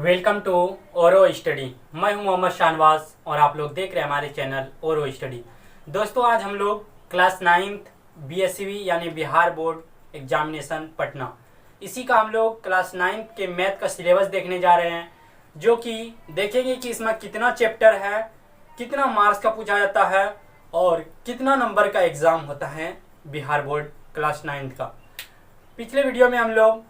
Welcome to ओरो study. मैं हूं मोहम्मद शाहनवाज और आप लोग देख रहे हैं हमारे चैनल ओरो स्टडी। दोस्तों, आज हम लोग क्लास 9th बीएससीबी यानी बिहार बोर्ड एग्जामिनेशन पटना, इसी का हम लोग क्लास 9th के मैथ का सिलेबस देखने जा रहे हैं, जो कि देखेंगे कि इसमें कितना चैप्टर है, कितना मार्क्स का पूछा जाता है और कितना नंबर का एग्ज़ाम होता है बिहार बोर्ड क्लास 9th का। पिछले वीडियो में हम लोग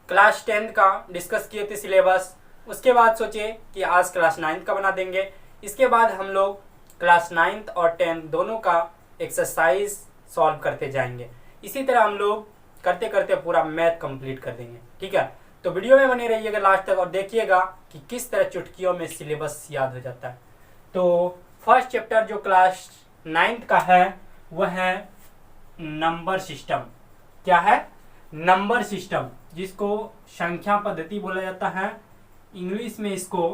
क्लास 10th का डिस्कस किए थे सिलेबस, उसके बाद सोचे कि आज क्लास 9th का बना देंगे। इसके बाद हम लोग क्लास 9th और 10th दोनों का एक्सरसाइज सॉल्व करते जाएंगे। इसी तरह हम लोग करते करते पूरा मैथ कंप्लीट कर देंगे। ठीक है, तो वीडियो में बने रहिएगा लास्ट तक और देखिएगा कि किस तरह चुटकियों में सिलेबस याद हो जाता है। तो फर्स्ट चैप्टर जो क्लास 9th का है वह है नंबर सिस्टम। क्या है? नंबर सिस्टम, जिसको संख्या पद्धति बोला जाता है। इंग्लिश में इसको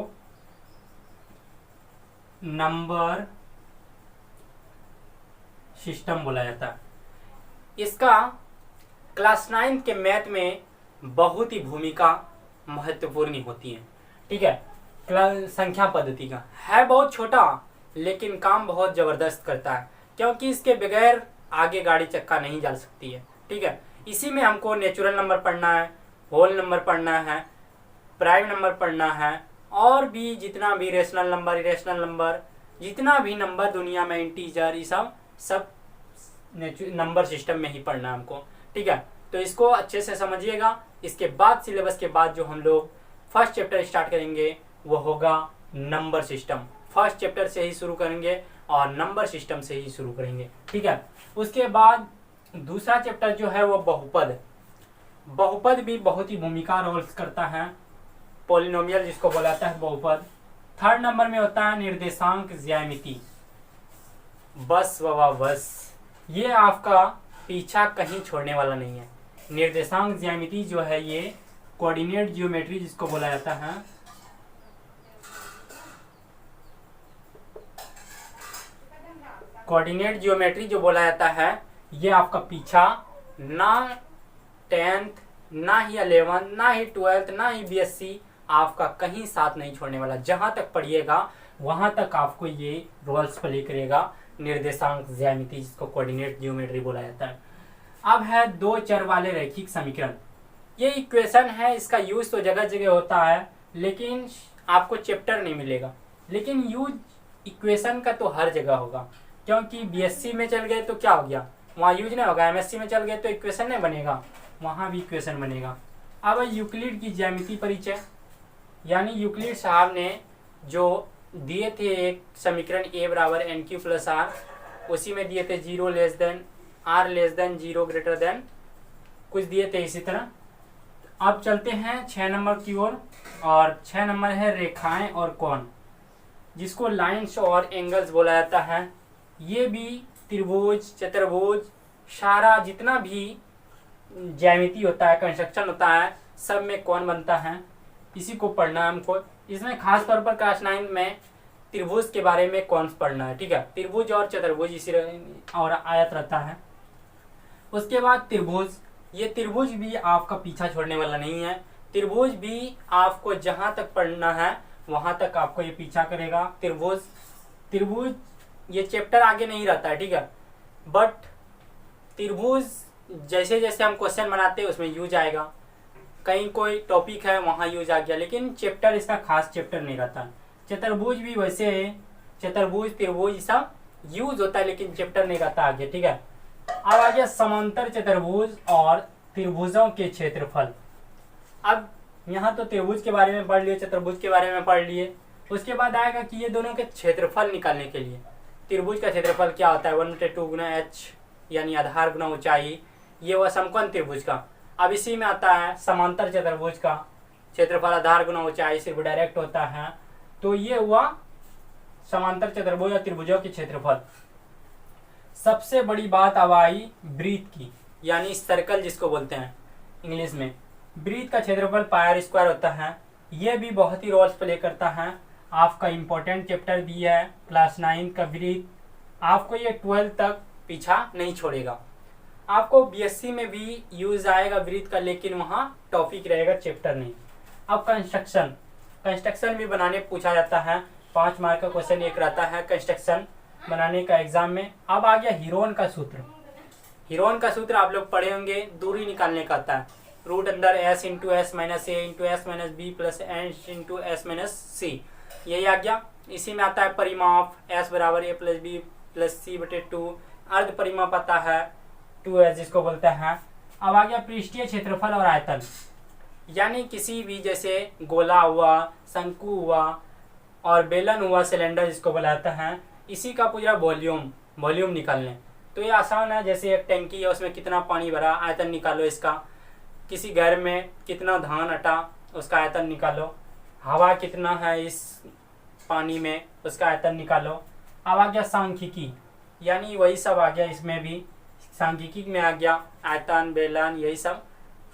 नंबर सिस्टम बोला जाता है। इसका क्लास 9 के मैथ में बहुत ही भूमिका महत्वपूर्ण होती है। ठीक है, संख्या पद्धति का है बहुत छोटा लेकिन काम बहुत जबरदस्त करता है, क्योंकि इसके बगैर आगे गाड़ी चक्का नहीं जा सकती है। ठीक है, इसी में हमको नेचुरल नंबर पढ़ना है, होल नंबर पढ़ना है, प्राइम नंबर पढ़ना है और भी जितना भी रेशनल नंबर, इरेशनल नंबर, जितना भी नंबर दुनिया में, इंटीजर, ये सब नंबर सिस्टम में ही पढ़ना है हमको। ठीक है, तो इसको अच्छे से समझिएगा। इसके बाद सिलेबस के बाद जो हम लोग फर्स्ट चैप्टर स्टार्ट करेंगे वो होगा नंबर सिस्टम। फर्स्ट चैप्टर से ही शुरू करेंगे और नंबर सिस्टम से ही शुरू करेंगे। ठीक है, उसके बाद दूसरा चैप्टर जो है वो बहुपद। बहुपद भी बहुत ही भूमिका रोल्स करता है, पॉलिनोमियल जिसको बोला जाता है बहुपद। थर्ड नंबर में होता है निर्देशांक ज्यामिति। बस व बस, ये आपका पीछा कहीं छोड़ने वाला नहीं है। निर्देशांक ज्यामिति जो है ये कोऑर्डिनेट ज्योमेट्री जिसको बोला जाता है, कोऑर्डिनेट ज्योमेट्री जो बोला जाता है, ये आपका पीछा ना 10th, ना ही 11th, ना ही 12th, ना ही बीएससी आपका कहीं साथ नहीं छोड़ने वाला। जहां तक पढ़िएगा वहां तक आपको ये रोल्स प्ले करेगा। निर्देशांक ज्यामिति जिसको कोऑर्डिनेट ज्योमेट्री बोला जाता है। अब है दो चर वाले रैखिक समीकरण। ये इक्वेशन है, इसका यूज तो जगह जगह होता है लेकिन आपको चैप्टर नहीं मिलेगा, लेकिन यूज इक्वेशन का तो हर जगह होगा, क्योंकि बीएससी में चल गए तो क्या हो गया, वहाँ यूज नहीं होगा। एमएससी में चल गए तो इक्वेशन नहीं बनेगा, वहाँ भी इक्वेशन बनेगा। अब यूक्लिड की ज्यामिति परिचय, यानी यूक्लिड साहब ने जो दिए थे एक समीकरण a बराबर NQ प्लस R, उसी में दिए थे 0 less than R less than 0 greater than कुछ दिए थे इसी तरह। अब चलते हैं 6 नंबर की ओर, और 6 नंबर है रेखाएं और कोण, जिसको लाइन्स और एंगल्स बोला जाता है। ये भी त्रिभुज, चतुर्भुज, सारा जितना भी ज्यामिति होता है, कंस्ट्रक्शन होता है, सब में कौन बनता है, इसी को पढ़ना है हमको। इसमें खास तौर पर क्लास 9 में त्रिभुज के बारे में कौन पढ़ना है। ठीक है, त्रिभुज और चतुर्भुज इसी और आयत रहता है। उसके बाद त्रिभुज, ये त्रिभुज भी आपका पीछा छोड़ने वाला नहीं है। त्रिभुज भी आपको जहां तक पढ़ना है वहां तक आपको ये पीछा करेगा। त्रिभुज ये चैप्टर आगे नहीं रहता है। ठीक है, बट त्रिभुज जैसे जैसे हम क्वेश्चन बनाते हैं उसमें यूज आएगा। कहीं कोई टॉपिक है वहाँ यूज आ गया, लेकिन चैप्टर इसका खास चैप्टर नहीं रहता। चतुर्भुज भी वैसे है, चतुर्भुज, त्रिभुज सब यूज होता है लेकिन चैप्टर नहीं रहता आगे। ठीक है, अब आ गया समांतर चतुर्भुज और त्रिभुजों के क्षेत्रफल। अब यहाँ तो त्रिभुज के बारे में पढ़ लिए, चतुर्भुज के बारे में पढ़ लिए। उसके बाद आएगा कि ये दोनों के क्षेत्रफल निकालने के लिए त्रिभुज का क्षेत्रफल क्या होता है, 1/2 गुना h, यानी आधार गुना ऊंचाई, ये हुआ समकोण त्रिभुज का। अब इसी में आता है समांतर चतुर्भुज का क्षेत्रफल आधार गुना ऊंचाई, सिर्फ डायरेक्ट होता है। तो ये हुआ समांतर चतुर्भुज और त्रिभुजों के क्षेत्रफल। सबसे बड़ी बात अब आई वृत्त की, यानी सर्कल जिसको बोलते हैं इंग्लिश में। वृत्त का क्षेत्रफल पायर स्क्वायर होता है। ये भी बहुत ही रोल्स प्ले करता है। आपका इम्पोर्टेंट चैप्टर भी है क्लास 9 का वृत्त। आपको ये 12 तक पीछा नहीं छोड़ेगा। आपको बीएससी में भी यूज आएगा वृत्त का, लेकिन वहाँ टॉपिक रहेगा, चैप्टर नहीं। अब कंस्ट्रक्शन, कंस्ट्रक्शन भी बनाने पूछा जाता है, 5 मार्क का क्वेश्चन एक रहता है कंस्ट्रक्शन बनाने का एग्जाम में। अब आ गया हीरोन का सूत्र। हीरोन का सूत्र आप लोग पढ़े होंगे, दूरी निकालने का आता है, रूट अंदर S into S minus A into S minus B plus S into S minus C, यही आ गया। इसी में आता है परिमाप, एस बराबर ए प्लस बी प्लस सी बटे 2, अर्ध परिमाप आता है 2s जिसको बोलते हैं। अब आ गया पृष्ठीय क्षेत्रफल और आयतन, यानी किसी भी जैसे गोला हुआ, शंकु हुआ और बेलन हुआ, सिलेंडर जिसको बुलाता है, इसी का पूरा वॉल्यूम निकालने। तो ये आसान है, जैसे एक टैंकी है उसमें कितना पानी भरा, आयतन निकालो इसका। किसी घर में कितना धान आटा, उसका आयतन निकालो। हवा कितना है इस पानी में, उसका आयतन निकालो। अब आ गया सांख्यिकी, यानी वही सब आ गया, इसमें भी सांख्यिकी में आ गया आयतन, बेलन, यही सब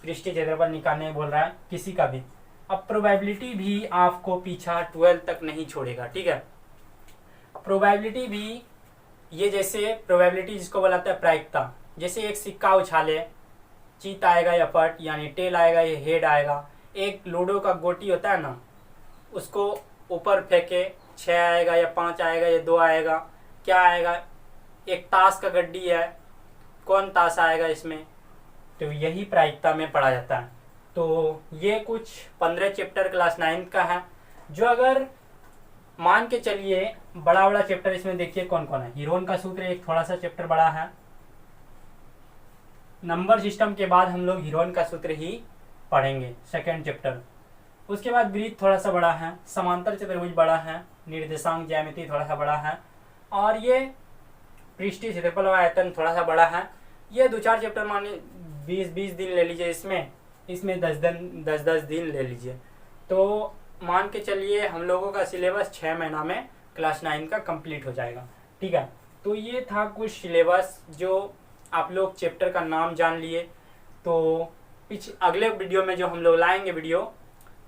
पृष्ठीय क्षेत्रफल निकालने बोल रहा है किसी का भी। अब प्रोबेबिलिटी भी आपको पीछा 12 तक नहीं छोड़ेगा, ठीक है। प्रोबेबिलिटी भी ये जैसे प्रोबेबिलिटी जिसको बोलाता है प्रायिकता, जैसे एक सिक्का उछाले, चीत आएगा या पट, यानी टेल आएगा या हेड आएगा। एक लूडो का गोटी होता है ना, उसको ऊपर फेंके, 6 आएगा या 5 आएगा या 2 आएगा, क्या आएगा। एक ताश का गड्डी है, कौन ताश आएगा इसमें, तो यही प्रायिकता में पढ़ा जाता है। तो ये कुछ 15 चैप्टर क्लास 9 का है, जो अगर मान के चलिए बड़ा चैप्टर इसमें देखिए कौन कौन है। हीरोन का सूत्र एक थोड़ा सा चैप्टर बड़ा है, नंबर सिस्टम के बाद हम लोग हीरोन का सूत्र ही पढ़ेंगे, सेकेंड चैप्टर। उसके बाद वृत्त थोड़ा सा बड़ा है, समांतर चतुर्भुज बड़ा है, निर्देशांक ज्यामिति थोड़ा सा बड़ा है, और ये पृष्ठीय क्षेत्रफल और आयतन थोड़ा सा बड़ा है। ये 2-4 चैप्टर माने 20-20 दिन ले लीजिए, इसमें 10-10 दिन ले लीजिए। तो मान के चलिए हम लोगों का सिलेबस 6 महीना में क्लास 9 का कंप्लीट हो जाएगा, ठीक है। तो ये था कुछ सिलेबस, जो आप लोग चैप्टर का नाम जान लिए। तो अगले वीडियो में जो हम लोग लाएंगे वीडियो,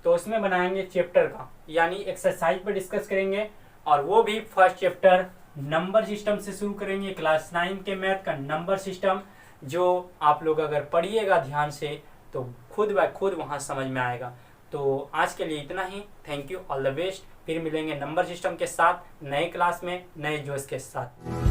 तो उसमें बनाएंगे चैप्टर का, यानी एक्सरसाइज पर डिस्कस करेंगे, और वो भी फर्स्ट चैप्टर नंबर सिस्टम से शुरू करेंगे, क्लास 9 के मैथ का नंबर सिस्टम, जो आप लोग अगर पढ़िएगा ध्यान से तो खुद ब खुद वहाँ समझ में आएगा। तो आज के लिए इतना ही, thank you, all the best. फिर मिलेंगे नंबर सिस्टम के साथ नए क्लास में नए जोश के साथ।